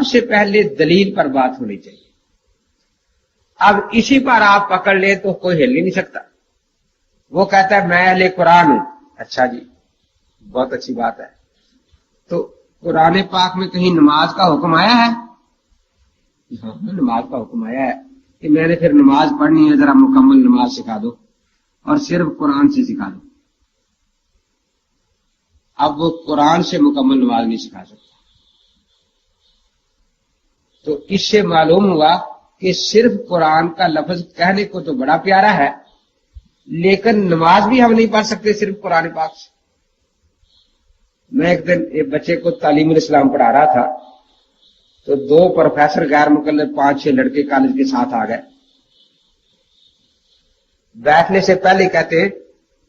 سب سے پہلے دلیل پر بات ہونی چاہیے. اب اسی پر آپ پکڑ لیں تو کوئی ہل ہی نہیں سکتا. وہ کہتا ہے میں اہل قرآن ہوں. اچھا جی بہت اچھی بات ہے. تو قرآن پاک میں کہیں نماز کا حکم آیا ہے؟ ہاں نماز کا حکم آیا ہے کہ میں نے پھر نماز پڑھنی ہے ذرا مکمل نماز سکھا دو اور صرف قرآن سے سکھا دو. اب وہ قرآن سے مکمل نماز نہیں سکھا سکتا. تو اس سے معلوم ہوا کہ صرف قرآن کا لفظ کہنے کو تو بڑا پیارا ہے لیکن نماز بھی ہم نہیں پڑھ سکتے صرف قرآن پاک سے. میں ایک دن ایک بچے کو تعلیم الاسلام پڑھا رہا تھا تو 2 پروفیسر غیر مقلد 5-6 لڑکے کالج کے ساتھ آ گئے. بیٹھنے سے پہلے کہتے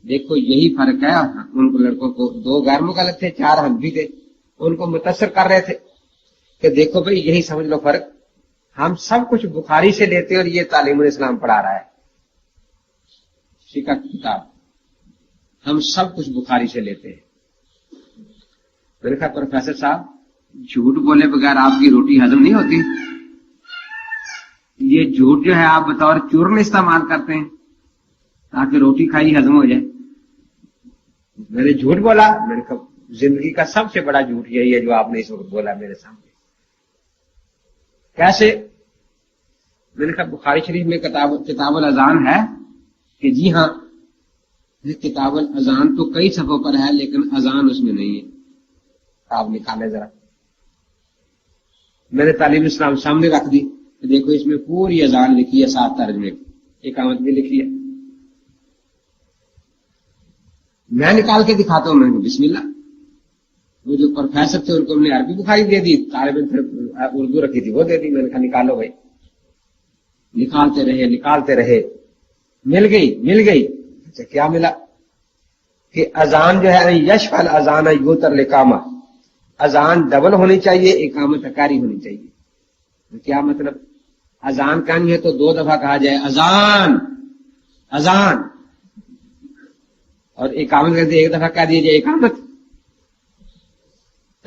دیکھو یہی فرق ہے. ان کو لڑکوں کو 2 غیر مقلد تھے 4 حنفی تھے. ان کو متاثر کر رہے تھے کہ دیکھو بھئی یہی سمجھ لو فرق. ہم سب کچھ بخاری سے لیتے اور یہ تعلیم الاسلام پڑھا رہا ہے فقہ کی کتاب. ہم سب کچھ بخاری سے لیتے ہیں. میں نے کہا پروفیسر صاحب جھوٹ بولے بغیر آپ کی روٹی ہضم نہیں ہوتی. یہ جھوٹ جو ہے آپ بطور چورن استعمال کرتے ہیں تاکہ روٹی کھائی ہضم ہو جائے. میں نے جھوٹ بولا. میں نے کہا زندگی کا سب سے بڑا جھوٹ یہی ہے جو آپ نے اس وقت بولا میرے سامنے. کیسے؟ میں نے کہا بخاری شریف میں کتاب الاذان ہے کہ جی ہاں کتاب الاذان تو کئی صفحوں پر ہے لیکن اذان اس میں نہیں ہے. آپ نکالے ذرا. میں نے تعلیم اسلام سامنے رکھ دی. دیکھو اس میں پوری اذان لکھی ہے 7 ترجمے کی. اقامت بھی لکھی ہے. میں نکال کے دکھاتا ہوں. میں نے بسم اللہ. وہ جو پروفیسر تھے ان کو ہم نے عربی بخاری دے دی. طالب علم پھر اردو رکھی تھی وہ دے دی. میں نے کہا نکالو بھائی. نکالتے رہے مل گئی. اچھا کیا ملا کہ اذان جو ہے یشفل اذان یوتر لقامہ. اذان ڈبل ہونی چاہیے اقامت اکاری ہونی چاہیے. کیا مطلب؟ اذان کہانی ہے تو 2 دفعہ کہا جائے اذان اور اقامت کہتے 1 دفعہ کہہ دیا جائے اقامت.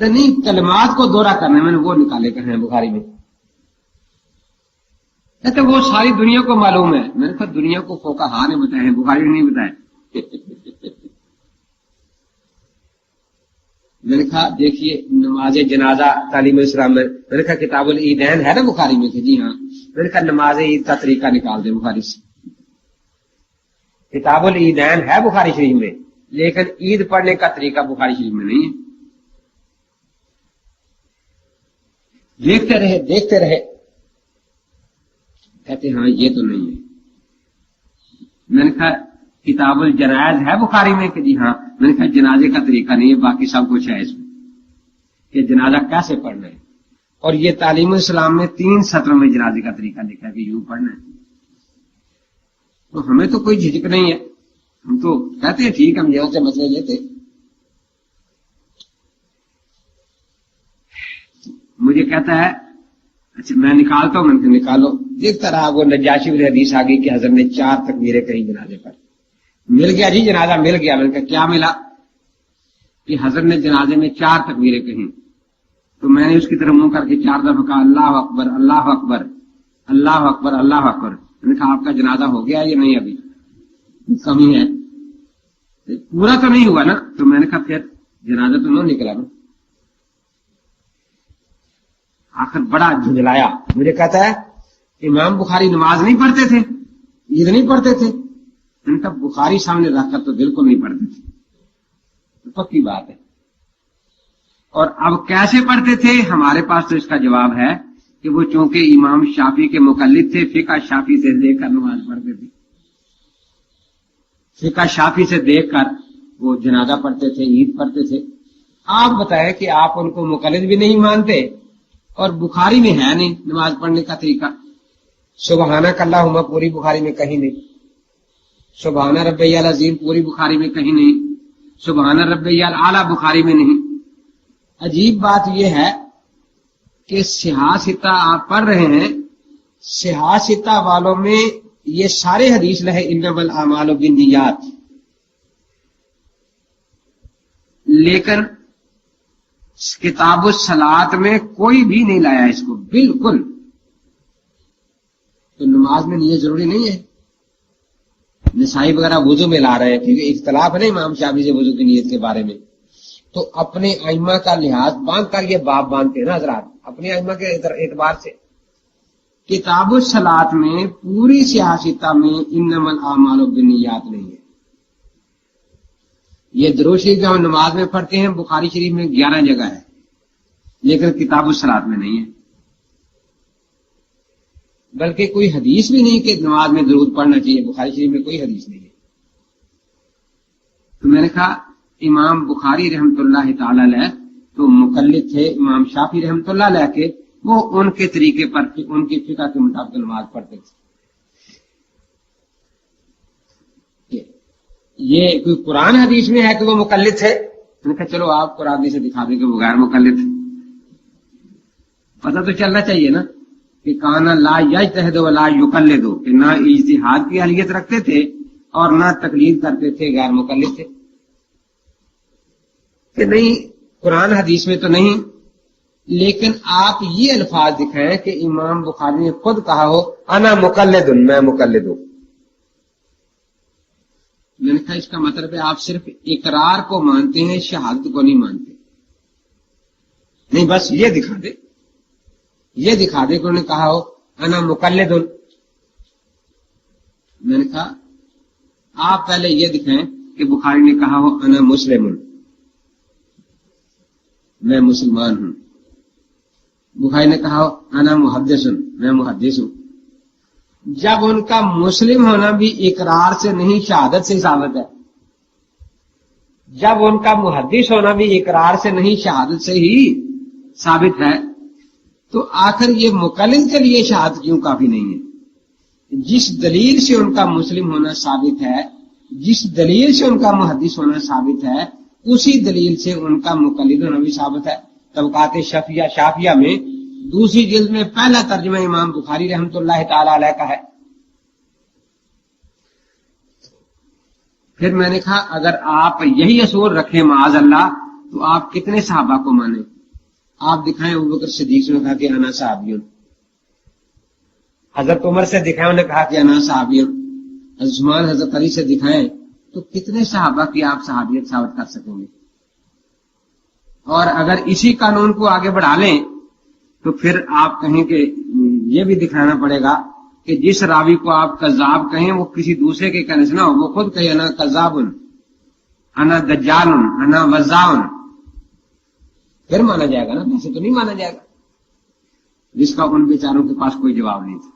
تو نہیں کلمات کو دوہرا کرنا. میں نے وہ نکالے کہے ہیں بخاری میں. تو وہ ساری دنیا کو معلوم ہے. میں نے کہا دنیا کو فقہا نے بتایا ہے بخاری نے نہیں بتایا. میں نے کہا دیکھیے نماز جنازہ تعلیم اسلام میں نے کہا کتاب العیدین ہے نا بخاری میں کہ جی ہاں. میں نے کہا نماز عید کا طریقہ نکال دیں بخاری سے. کتاب العیدین ہے بخاری شریف میں لیکن عید پڑھنے کا طریقہ بخاری شریف میں نہیں ہے. دیکھتے رہے کہتے ہاں یہ تو نہیں ہے. میں نے کہا کتاب الجنائز ہے بخاری میں کہ جی ہاں. میں نے کہا جنازے کا طریقہ نہیں ہے باقی سب کچھ ہے اس میں کہ جنازہ کیسے پڑھنا ہے. اور یہ تعلیم الاسلام میں 3 سطروں میں جنازے کا طریقہ لکھا ہے کہ یوں پڑھنا ہے. تو ہمیں تو کوئی جھجک نہیں ہے. ہم تو کہتے ہیں ٹھیک ہم یہاں سے مسئلے لیتے. مجھے کہتا ہے اچھا میں نکالتا ہوں. میں نے نکالو. دیکھتا رہا وہ نجاشی والی حدیث آ گئی کہ حضرت نے 4 تکبیریں کہیں جنازے پر. مل گیا جی جنازہ مل گیا. میں نے کہا کیا ملا؟ کہ حضرت نے جنازے میں 4 تکبیریں کہیں. تو میں نے اس کی طرف منہ کر کے 4 دفعہ کہا اللہ اکبر اللہ اکبر اللہ اکبر اللہ اکبر. میں نے کہا آپ کا جنازہ ہو گیا یا نہیں؟ ابھی کمی ہے پورا تو نہیں ہوا نا. تو میں نے کہا پھر جنازہ تو نہ نکلا نا. آخر بڑا جھنجلایا. مجھے کہتا ہے امام بخاری نماز نہیں پڑھتے تھے عید نہیں پڑھتے تھے. میں نے کہا بخاری سامنے رکھ کر تو بالکل نہیں پڑھتے تھے. پکی بات ہے. اور اب کیسے پڑھتے تھے؟ ہمارے پاس تو اس کا جواب ہے کہ وہ چونکہ امام شافعی کے مقلد تھے فقہ شافعی سے دیکھ کر نماز پڑھتے تھے. فقہ شافعی سے دیکھ کر وہ جنازہ پڑھتے تھے عید پڑھتے تھے. آپ بتائیں کہ آپ ان کو مقلد بھی نہیں مانتے اور بخاری میں ہے نہیں نماز پڑھنے کا طریقہ. سبحانک اللہم پوری بخاری میں کہیں نہیں. سبحان ربی العظیم پوری بخاری میں کہیں نہیں. سبحان ربی الاعلی بخاری میں نہیں. عجیب بات یہ ہے کہ سیاستہ آپ پڑھ رہے ہیں. سیاستہ والوں میں یہ سارے حدیث لہے انما الاعمال بالنیات لیکن کتاب الصلاۃ میں کوئی بھی نہیں لایا اس کو بالکل. تو نماز میں نیت ضروری نہیں ہے. نسائی وغیرہ وضو میں لا رہے ہیں کیونکہ اختلاف ہے نا امام شافعی سے وضو کی نیت کے بارے میں. تو اپنے ائمہ کا لحاظ باندھ کر یہ باب باندھتے ہیں نا حضرات اپنے ائمہ کے اعتبار سے. کتاب الصلاۃ میں پوری سیاستہ میں انما الاعمال بالنیات نہیں ہے. یہ درود شریف جو ہم نماز میں پڑھتے ہیں بخاری شریف میں 11 جگہ ہے لیکن کتاب الصلاۃ میں نہیں ہے. بلکہ کوئی حدیث بھی نہیں کہ نماز میں درود پڑھنا چاہیے. بخاری شریف میں کوئی حدیث نہیں ہے. تو میں نے کہا امام بخاری رحمۃ اللہ تعالی علیہ تو مقلد تھے امام شافعی رحمۃ اللہ علیہ کے. وہ ان کے طریقے پر ان کی فقہ کے مطابق نماز پڑھتے تھے. یہ کوئی قرآن حدیث میں ہے کہ وہ مقلد تھے. میں نے کہا چلو آپ قرآن حدیث سے دکھا دیں کہ وہ غیر مقلد تھے. پتہ تو چلنا چاہیے نا کہ کانا لا یجتہد ولا یقلد کہ نہ اجتہاد کی اہلیت رکھتے تھے اور نہ تقلید کرتے تھے غیر مقلد تھے. کہ نہیں قرآن حدیث میں تو نہیں لیکن آپ یہ الفاظ دکھائیں کہ امام بخاری نے خود کہا ہو انا مقلد میں مقلد ہوں. میں نے کہا اس کا مطلب ہے آپ صرف اقرار کو مانتے ہیں شہادت کو نہیں مانتے. نہیں بس یہ دکھا دے کہ انہوں نے کہا ہو انا مقلد. میں نے کہا آپ پہلے یہ دکھائیں کہ بخاری نے کہا ہو انا مسلم میں مسلمان ہوں. بخاری نے کہا ہو انا محدث میں محدث ہوں. جب ان کا مسلم ہونا بھی اقرار سے نہیں شہادت سے ثابت ہے, جب ان کا محدث ہونا بھی اقرار سے نہیں شہادت سے ہی ثابت ہے, تو آخر یہ مقلد کے لیے شہادت کیوں کافی نہیں ہے؟ جس دلیل سے ان کا مسلم ہونا ثابت ہے, جس دلیل سے ان کا محدث ہونا ثابت ہے, اسی دلیل سے ان کا مقلد ہونا بھی ثابت ہے. طبقات شافعیہ میں دوسری جلد میں پہلا ترجمہ امام بخاری رحمۃ اللہ تعالی علیہ کا ہے. پھر میں نے کہا اگر آپ یہی اصول رکھیں معاذ اللہ تو آپ کتنے صحابہ کو مانیں؟ آپ دکھائیں ابوبکر صدیق سے کہا کہ انا صحابیون, حضرت عمر سے دکھائیں انہوں نے کہا کہ انا صحابیون, حضرت عثمان حضرت علی سے دکھائیں, تو کتنے صحابہ کی آپ صحابیت ثابت کر سکیں گے؟ اور اگر اسی قانون کو آگے بڑھا لیں تو پھر آپ کہیں کہ یہ بھی دکھانا پڑے گا کہ جس راوی کو آپ کذاب کہیں وہ کسی دوسرے کے کہنے سے نہ ہو, وہ خود کہے انا کذاب انا دجال انا وزاع, پھر مانا جائے گا نا, ویسے تو نہیں مانا جائے گا. جس کا ان بیچاروں کے پاس کوئی جواب نہیں تھا.